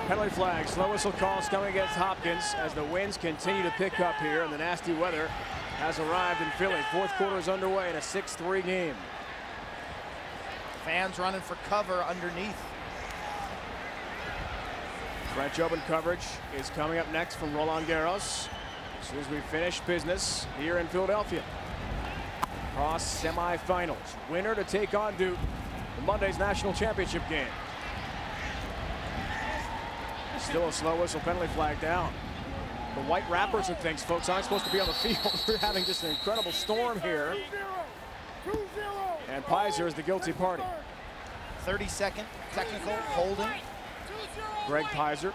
Penalty flag, slow whistle calls coming against Hopkins as the winds continue to pick up here and the nasty weather has arrived in Philly. Fourth quarter is underway in a 6-3 game. Fans running for cover underneath. French Open coverage is coming up next from Roland Garros as soon as we finish business here in Philadelphia. Cross semifinals. Winner to take on Duke in Monday's national championship game. Still a slow whistle, penalty flag down. The white wrappers and things, folks, aren't supposed to be on the field. We're having just an incredible storm here. And Pizer is the guilty party. 30-second technical holding. Greg Pizer.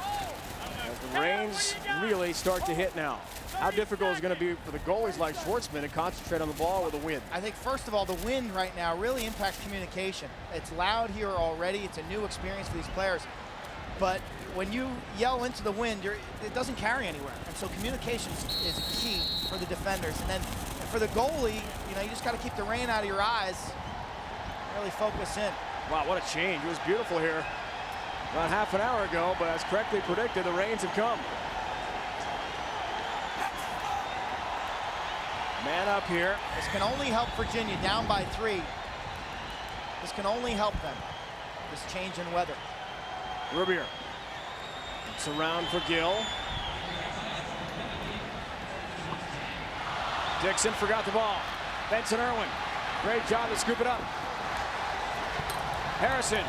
As the rains really start to hit now. How difficult is it going to be for the goalies like Schwartzman to concentrate on the ball with the wind? I think, first of all, the wind right now really impacts communication. It's loud here already. It's a new experience for these players. But when you yell into the wind, it doesn't carry anywhere. And so communication is key for the defenders. And then for the goalie, you just got to keep the rain out of your eyes, really focus in. Wow, what a change. It was beautiful here about half an hour ago, but as correctly predicted, the rains have come. Man up here. This can only help Virginia, down by 3. This can only help them, this change in weather. Rubier. It's around for Gill. Dixon forgot the ball. Benson Irwin. Great job to scoop it up. Harrison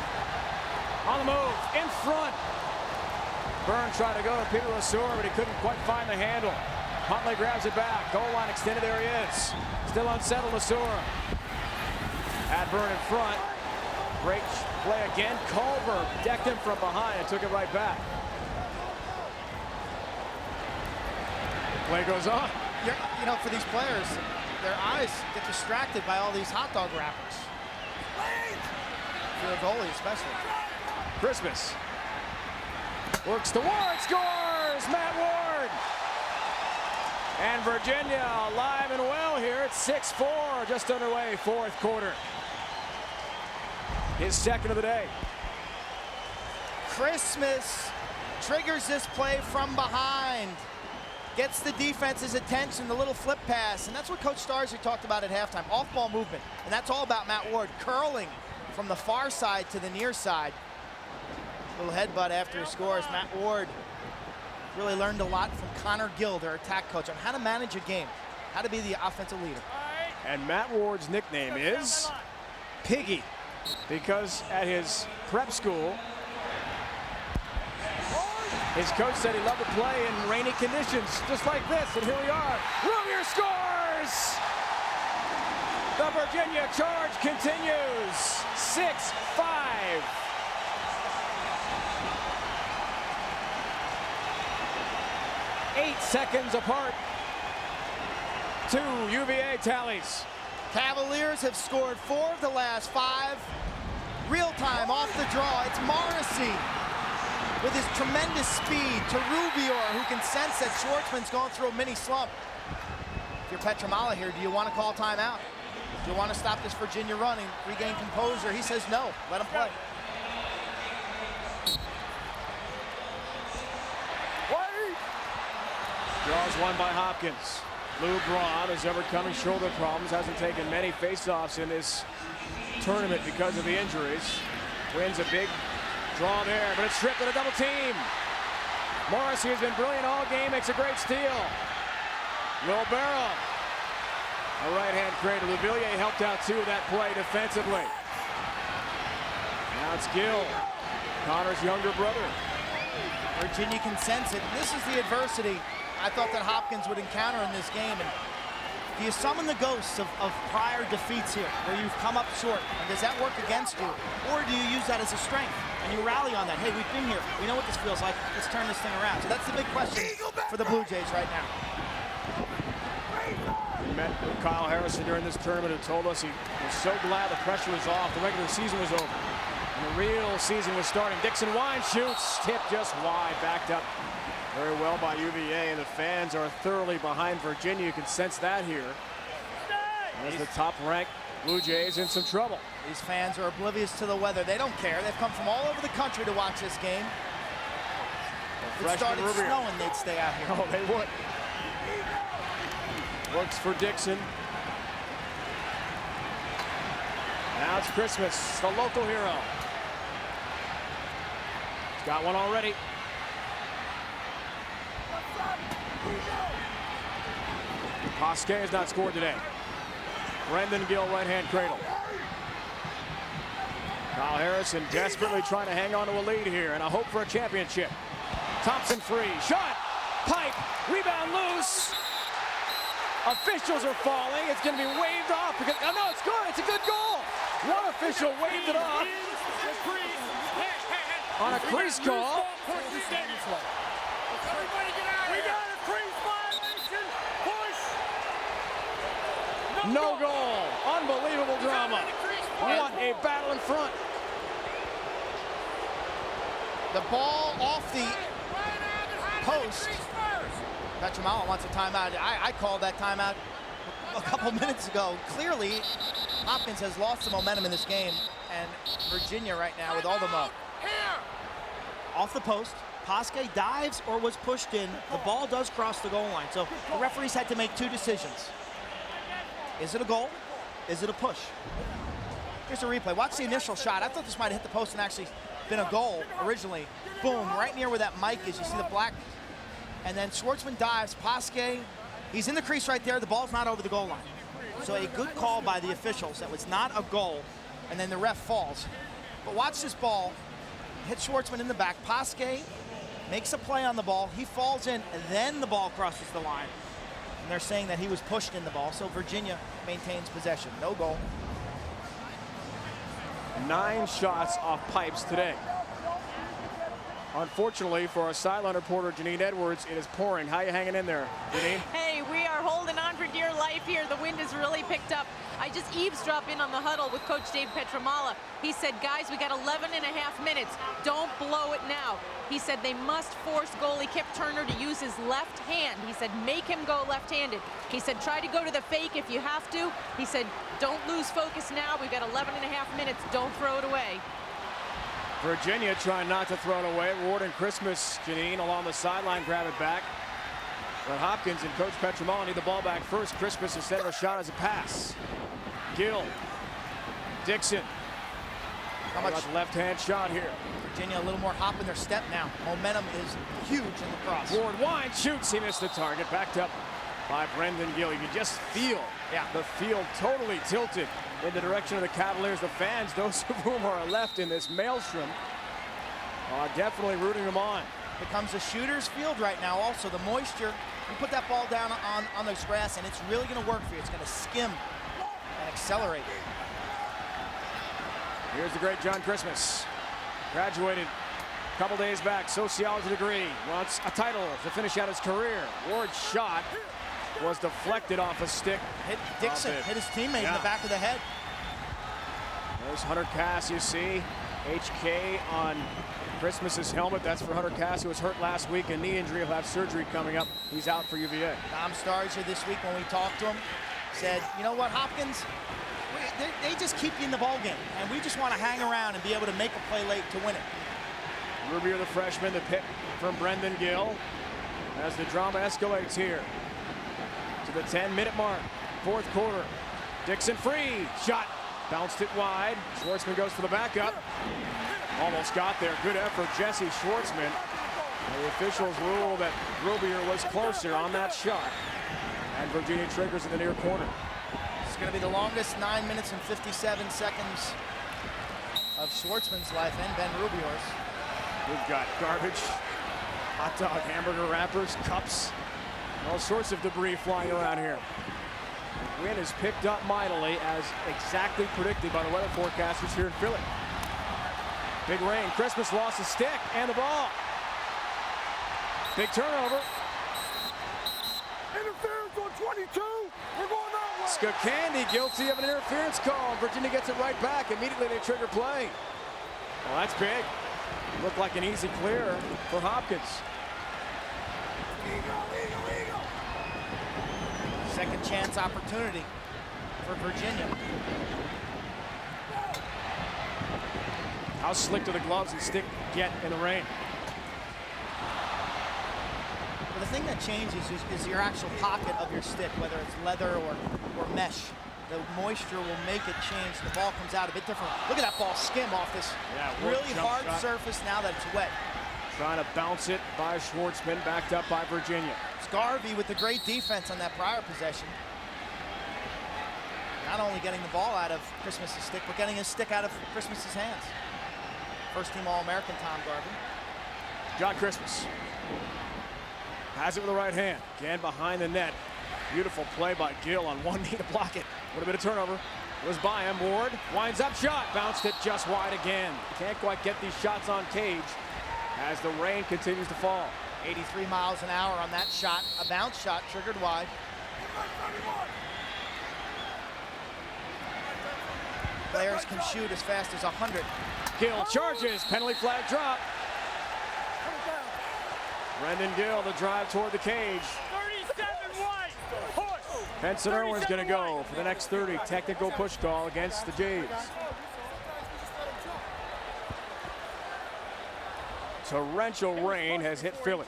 on the move, in front. Byrne tried to go to Peter Lesueur, but he couldn't quite find the handle. Huntley grabs it back. Goal line extended. There he is. Still unsettled. Lesueur. Had Byrne in front. Great play again. Culver decked him from behind and took it right back. Play goes on. For these players, their eyes get distracted by all these hot dog wrappers. For a goalie especially. Christmas. Works to Ward. Scores! Matt Ward! And Virginia alive and well here at 6-4. Just underway, fourth quarter. His second of the day. Christmas triggers this play from behind. Gets the defense's attention, the little flip pass. And that's what Coach Starsley talked about at halftime. Off-ball movement. And that's all about Matt Ward. Curling from the far side to the near side. Little headbutt after he scores. Matt Ward really learned a lot from Connor Gill, their attack coach, on how to manage a game, how to be the offensive leader. And Matt Ward's nickname is Piggy, because at his prep school, his coach said he loved to play in rainy conditions, just like this, and here we are. Rubier scores! The Virginia charge continues, 6-5. 8 seconds apart. 2 UVA tallies. Cavaliers have scored 4 of the last 5. Real time off the draw. It's Morrissey with his tremendous speed to Rubier, who can sense that Schwartzman's going through a mini slump. If you're Petramala here, do you want to call timeout? Do you want to stop this Virginia run and regain composure? He says no. Let him play. Draws one by Hopkins. Lou Braun is overcoming shoulder problems. Hasn't taken many faceoffs in this tournament because of the injuries. Wins a big draw there, but it's stripped in a double team. Morrissey has been brilliant all game, makes a great steal. Will Barrow. A right-hand cradle. Louvillier helped out too with that play defensively. Now it's Gill, Connor's younger brother. Virginia can sense it. This is the adversity I thought that Hopkins would encounter in this game. And do you summon the ghosts of prior defeats here, where you've come up short? And does that work against you? Or do you use that as a strength and you rally on that? Hey, we've been here. We know what this feels like. Let's turn this thing around. So that's the big question for the Blue Jays right now. We met with Kyle Harrison during this tournament, who told us he was so glad the pressure was off, the regular season was over, and the real season was starting. Dixon Wine shoots, tipped just wide, backed up very well by UVA, and the fans are thoroughly behind Virginia. You can sense that here. As the top-ranked Blue Jays in some trouble. These fans are oblivious to the weather. They don't care. They've come from all over the country to watch this game. If it started snowing, they'd stay out here. Oh, they would. Works for Dixon. Now it's Christmas, the local hero. He's got one already. Pasquet has not scored today. Brendan Gill, right-hand cradle. Kyle Harrison desperately trying to hang on to a lead here and a hope for a championship. Thompson free, shot, pipe, rebound loose. Officials are falling. It's going to be waved off because, oh no, it's good. It's a good goal. One official waved it off on a crease call. Everybody get out here. We got a crease violation. Push. No goal. Unbelievable drama. What a battle in front. The ball off the post. Petramala wants a timeout. I called that timeout a couple minutes ago. Clearly, Hopkins has lost the momentum in this game, and Virginia right now with all the mo. Off the post, Pasquet dives or was pushed in. The ball does cross the goal line, so the referees had to make two decisions. Is it a goal? Is it a push? Here's a replay. Watch the initial shot. I thought this might have hit the post and actually been a goal originally. Boom, right near where that mic is. You see the black. And then Schwartzman dives. Pasquet, he's in the crease right there. The ball's not over the goal line. So a good call by the officials. That was not a goal. And then the ref falls. But watch this ball. Hit Schwartzman in the back. Pasquet makes a play on the ball. He falls in, and then the ball crosses the line. And they're saying that he was pushed in the ball. So Virginia maintains possession. No goal. 9 shots off pipes today. Unfortunately for our sideline reporter Janine Edwards, it is pouring. How are you hanging in there, Janine? Hey, we are holding on for dear life here. The wind has really picked up. I just eavesdropped in on the huddle with Coach Dave Petramala. He said, guys, we got 11 and a half minutes. Don't blow it now. He said they must force goalie Kip Turner to use his left hand. He said, make him go left-handed. He said, try to go to the fake if you have to. He said, don't lose focus now. We've got 11 and a half minutes. Don't throw it away. Virginia trying not to throw it away. Warden Christmas, Janine, along the sideline, grab it back. But Hopkins and Coach Petramala need the ball back first. Christmas instead of a shot as a pass. Gill. Dixon. How much left-hand shot here? Virginia a little more hop in their step now. Momentum is huge in the cross. Ward wide shoots. He missed the target. Backed up by Brendan Gill. You can just feel the field totally tilted in the direction of the Cavaliers. The fans, those of whom are left in this maelstrom, are definitely rooting them on. Becomes a shooter's field right now. Also, the moisture, you put that ball down on this grass, and it's really going to work for you. It's going to skim and accelerate. Here's the great John Christmas. Graduated a couple days back, sociology degree. Wants a title to finish out his career. Ward's shot was deflected off a stick. Hit Dixon, hit his teammate in the back of the head. There's Hunter Cass, you see. HK on Christmas's helmet. That's for Hunter Cass, who was hurt last week. A knee injury. He'll have surgery coming up. He's out for UVA. Tom Starcher this week when we talked to him said, you know what, Hopkins, they just keep you in the ball game, and we just want to hang around and be able to make a play late to win it. Rubier, the freshman, the pick from Brendan Gill as the drama escalates here to the 10-minute mark. Fourth quarter. Dixon free. Shot. Bounced it wide. Schwartzman goes for the backup. Almost got there. Good effort, Jesse Schwartzman. And the officials rule that Rubier was closer on that shot. And Virginia triggers in the near corner. It's going to be the longest 9 minutes and 57 seconds of Schwartzman's life and Ben Rubio's. We've got garbage, hot dog, hamburger wrappers, cups, all sorts of debris flying around here. The wind is picked up mightily as exactly predicted by the weather forecasters here in Philly. Big rain. Christmas lost the stick and the ball. Big turnover. Interference on 22. We're going that way. Skacandy guilty of an interference call. Virginia gets it right back. Immediately they trigger play. Well, that's big. Looked like an easy clear for Hopkins. Second chance opportunity for Virginia. How slick do the gloves and stick get in the rain? But the thing that changes is your actual pocket of your stick, whether it's leather or mesh. The moisture will make it change. The ball comes out a bit different. Look at that ball skim off this really hard surface now that it's wet. Trying to bounce it by Schwartzman, backed up by Virginia. Garvey with the great defense on that prior possession. Not only getting the ball out of Christmas's stick, but getting his stick out of Christmas's hands. First team All-American Tom Garvey. John Christmas has it with the right hand. Again behind the net. Beautiful play by Gill on one knee to block it. Would have been a turnover. It was by him. Ward winds up shot. Bounced it just wide again. Can't quite get these shots on cage as the rain continues to fall. 83 miles an hour on that shot. A bounce shot triggered wide. Players can shoot as fast as 100. Gill charges. Penalty flag drop. Brendan Gill, the drive toward the cage. 37 white. Push. Benson Irwin's going to go for the next 30. Technical push call against the Jays. Torrential rain has hit Philly.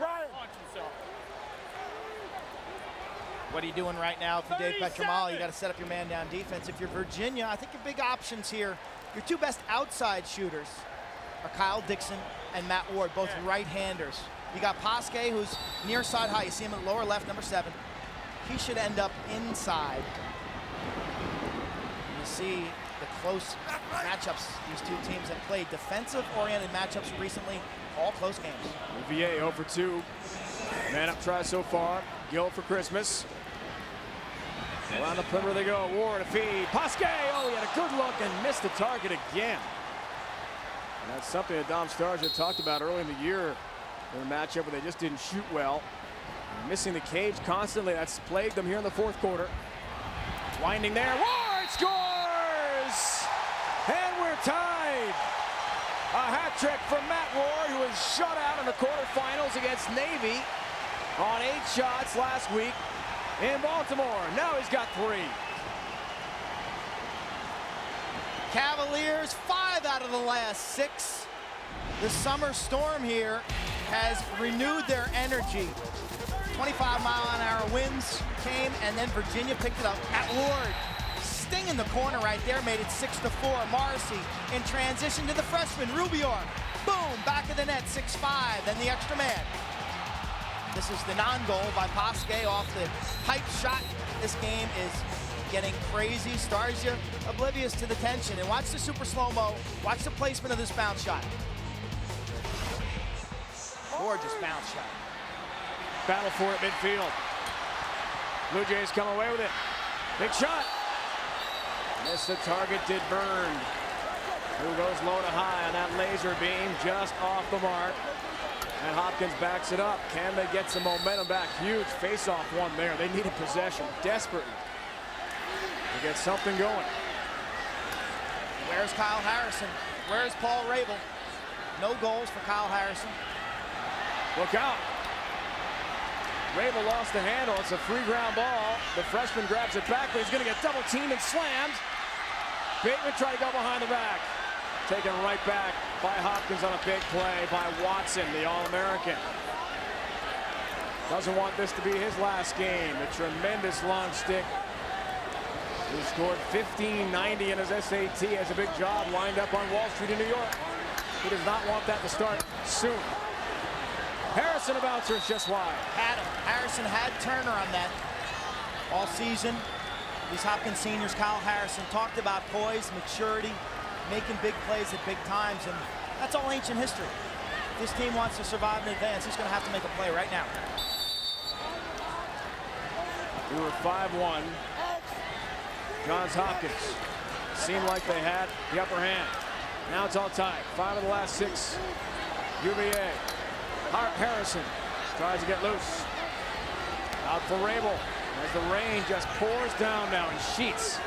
What are you doing right now if you're Dave Petramala? You got to set up your man down defense. If you're Virginia, I think your big options here, your two best outside shooters are Kyle Dixon and Matt Ward, both right-handers. You got Pasquet, who's near side high. You see him at lower left, number 7. He should end up inside. You see the close matchups these two teams have played. Defensive-oriented matchups recently, all close games. UVA 0 for 2. Man up try so far. Gill for Christmas. Around the perimeter they go. Ward a feed. Pasquet, oh, he had a good look and missed the target again. And that's something that Dom Starsia talked about early in the year in a matchup where they just didn't shoot well. Missing the cage constantly. That's plagued them here in the fourth quarter. Winding there. Ward scores! And we're tied. A hat trick from Matt Ward, who was shut out in the quarterfinals against Navy on 8 shots last week in Baltimore. Now he's got 3. Cavaliers 5 out of the last 6. The summer storm here has renewed their energy. 25-mile-an-hour winds came, and then Virginia picked it up. At Ward, sting in the corner right there, made it 6-4. Morrissey in transition to the freshman, Rubior. Boom, back of the net, 6-5, then the extra man. This is the non-goal by Pasquet off the pipe shot. This game is getting crazy. Starsia oblivious to the tension. And watch the super slow-mo. Watch the placement of this bounce shot. Gorgeous bounce shot. Battle for it midfield. Blue Jays come away with it. Big shot. Missed the target, did burn. Who goes low to high on that laser beam, just off the mark. And Hopkins backs it up. Can they get some momentum back? Huge face-off one there. They needed possession desperately to get something going. Where's Kyle Harrison? Where's Paul Rabel? No goals for Kyle Harrison. Look out. Rabel lost the handle. It's a free ground ball. The freshman grabs it back, but he's going to get double teamed and slammed. Bateman tried to go behind the back. Taken right back by Hopkins on a big play by Watson, the All-American. Doesn't want this to be his last game. A tremendous long stick. He scored 1590 in his SAT. Has a big job lined up on Wall Street in New York. He does not want that to start soon. Harrison, a bouncer, is just wide. Had him. Harrison had Turner on that all season. These Hopkins seniors, Kyle Harrison, talked about poise, maturity, making big plays at big times, and that's all ancient history. If this team wants to survive and advance, he's going to have to make a play right now. We were 5-1. Johns Hopkins seemed like they had the upper hand. Now it's all tied. 5 of the last 6. UVA. Harrison tries to get loose. Out for Rabel as the rain just pours down now in sheets.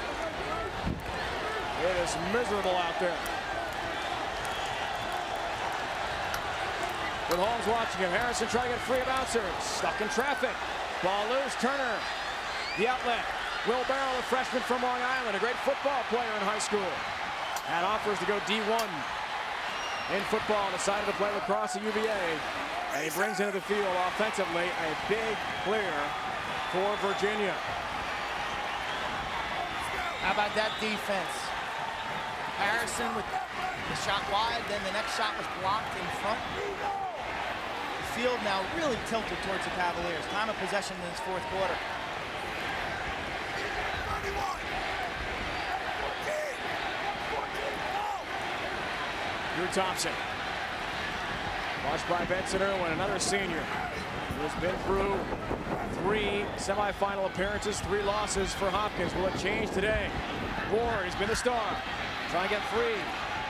It is miserable out there. With Holmes watching him, Harrison trying to get free of bouncer. Stuck in traffic. Ball loose, Turner. The outlet. Will Barrow, a freshman from Long Island, a great football player in high school. Had offers to go D1 in football on the side of the play lacrosse at UVA. And he brings into the field offensively a big clear for Virginia. How about that defense? Harrison with the shot wide, then the next shot was blocked in front. The field now really tilted towards the Cavaliers. Time of possession in this fourth quarter. Drew Thompson. Watched by Benson Irwin, another senior who has been through 3 semifinal appearances, 3 losses for Hopkins. Will it change today? Ward has been the star. Trying to get free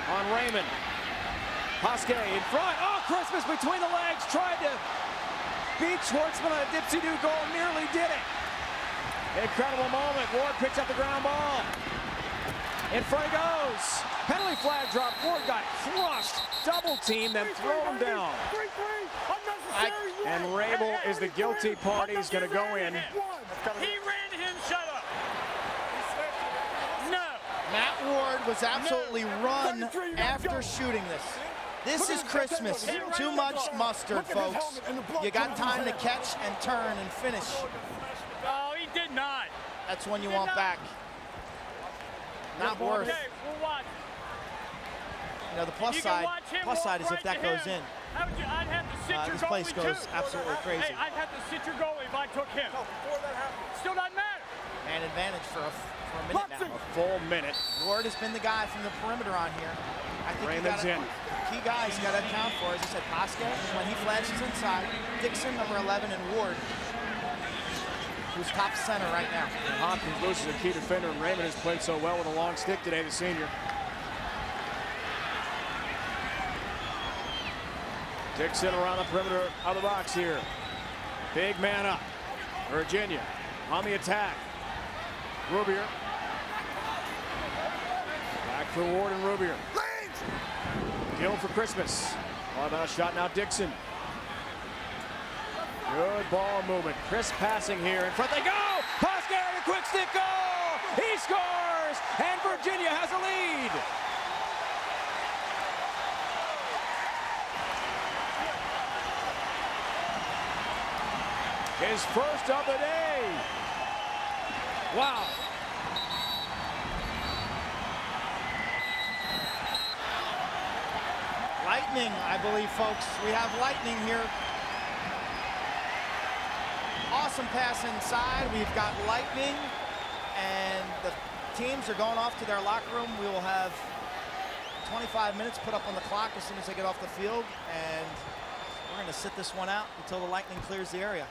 on Raymond. Hoske in front. Oh, Christmas between the legs. Tried to beat Schwartzman on a dipsy-do goal. Nearly did it. Incredible moment. Ward picks up the ground ball. In front he goes. Penalty flag drop. Ward got crushed. Double team, then throw him down. And Rabel is the guilty party. He's going to go in. He ran him, shut up. No. Matt Ward was absolutely run after shooting this. This is Christmas. Too much mustard, folks. You got time to catch and turn and finish. Oh, he did not. That's one you want back. Not worth. Okay, we'll watch. You know, the plus side is if that goes in. I'd have to sit your This place goalie, goes too. absolutely crazy. Hey, I'd have to sit your goalie if I took him. No, before that happened. Still doesn't matter. Man advantage for a minute now. A full minute. Ward has been the guy from the perimeter on here. I think Raymond's in. Key guys you got to account for, as I said, Hoske, when he flashes inside, Dixon, number 11, and Ward, who's top center right now. And Hopkins loses a key defender, and Raymond has played so well with a long stick today, the senior. Dixon around the perimeter of the box here. Big man up. Virginia on the attack. Rubier. Back for Ward and Rubier. Gill for Christmas. All about a shot now, Dixon. Good ball movement. Crisp passing here. In front they go. Hoske, a quick stick goal. He scores, and Virginia has a lead. His first of the day. Wow. Lightning, I believe, folks. We have lightning here. Awesome pass inside. We've got lightning, and the teams are going off to their locker room. We will have 25 minutes put up on the clock as soon as they get off the field, and we're going to sit this one out until the lightning clears the area.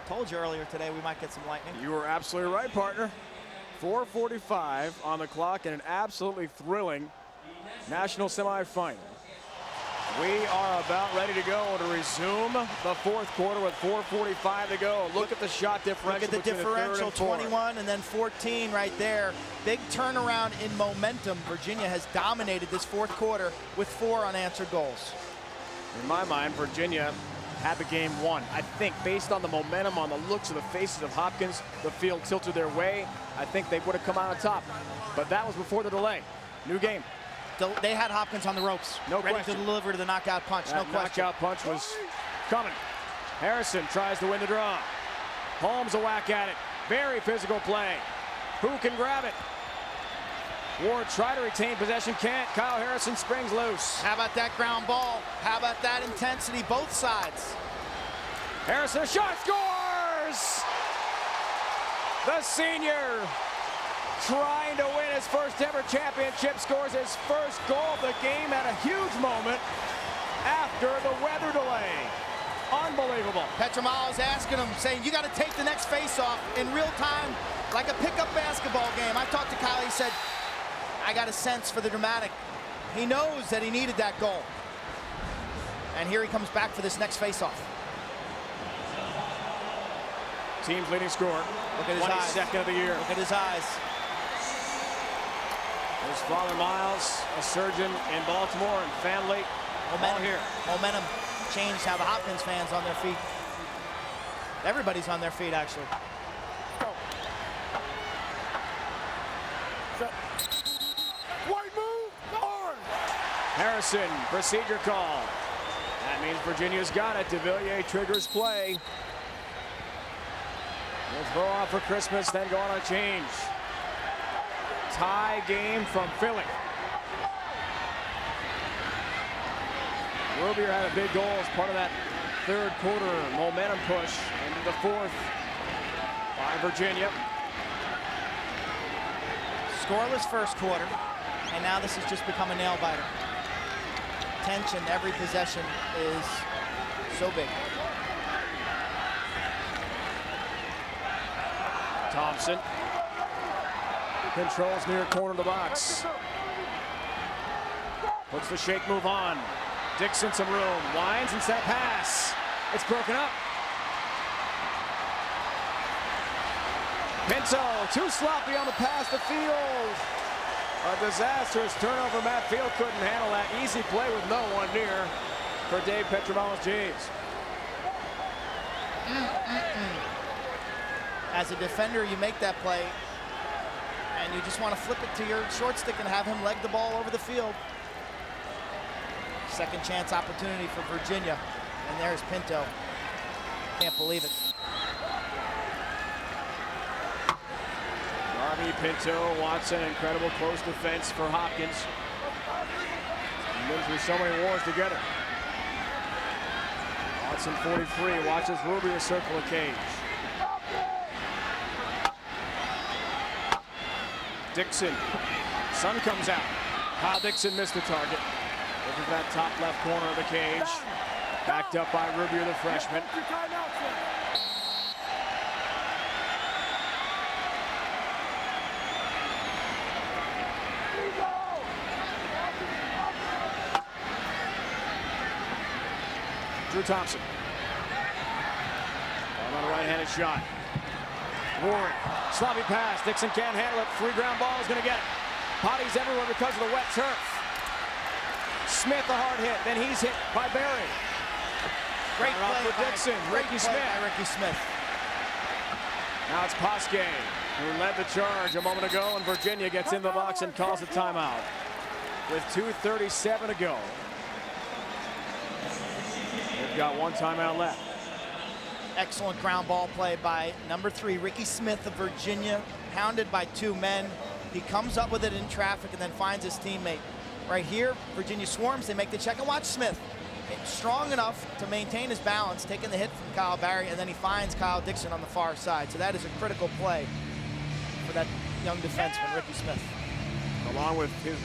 Told you earlier today we might get some lightning. You were absolutely right, partner. 4:45 on the clock in an absolutely thrilling national semifinal. We are about ready to go to resume the fourth quarter with 4:45 to go. Look at the shot differential. Look at the differential, 21 and then 14 right there. Big turnaround in momentum. Virginia has dominated this fourth quarter with 4 unanswered goals. In my mind, Virginia had the game won. I think based on the momentum, on the looks of the faces of Hopkins, the field tilted their way. I think they would have come out on top. But that was before the delay. New game. They had Hopkins on the ropes, no ready question. to deliver to the knockout punch. That no question. knockout punch was coming. Harrison tries to win the draw. Holmes a whack at it. Very physical play. Who can grab it? Ward try to retain possession, can't. Kyle Harrison springs loose. How about that ground ball? How about that intensity, both sides? Harrison, a shot, scores! The senior trying to win his first ever championship, scores his first goal of the game at a huge moment after the weather delay. Unbelievable. Petramala's asking him, saying, you got to take the next face-off in real time, like a pickup basketball game. I talked to Kyle, he said, I got a sense for the dramatic. He knows that he needed that goal. And here he comes back for this next face-off. Team's leading scorer. Look at his eyes. 22nd of the year. Look at his eyes. His father, Miles, a surgeon in Baltimore, and family all here. Momentum changed how the Hopkins fans on their feet. Everybody's on their feet, actually. Harrison, procedure call. That means Virginia's got it. DeVilliers triggers play. We'll throw off for Christmas, then go on a change. Tie game from Philly. Rubier had a big goal as part of that third quarter momentum push into the fourth by Virginia. Scoreless first quarter, and now this has just become a nail-biter. Tension every possession is so big. Thompson controls near corner of the box. Puts the shake move on. Dixon some room, winds and set a pass. It's broken up. Pinto, too sloppy on the pass to Field. A disastrous turnover. Matt Field couldn't handle that. Easy play with no one near for Dave Petromala's Jays. As a defender, you make that play, and you just want to flip it to your short stick and have him leg the ball over the field. Second chance opportunity for Virginia, and there's Pinto. Can't believe it. Darby, Pinto, Watson, incredible close defense for Hopkins. Been through so many wars together. Watson 43, watches Rubier circle the cage. Dixon, sun comes out. Kyle Dixon missed the target. Looking for that top left corner of the cage. Backed up by Rubier, the freshman. Drew Thompson. On a right-handed shot. Warren, sloppy pass. Dixon can't handle it. Free ground ball is going to get it. Potties everywhere because of the wet turf. Smith a hard hit. Then he's hit by Barry. Great play for Dixon. Ricky Smith. Now it's Posque, who led the charge a moment ago, and Virginia gets in the box and calls a timeout with 2:37 to go. They've got one timeout left. Excellent ground ball play by number 3, Ricky Smith of Virginia, hounded by 2 men. He comes up with it in traffic and then finds his teammate. Right here, Virginia swarms, they make the check, and watch Smith. It's strong enough to maintain his balance, taking the hit from Kyle Barry, and then he finds Kyle Dixon on the far side. So that is a critical play for that young defenseman, Ricky Smith. Along with his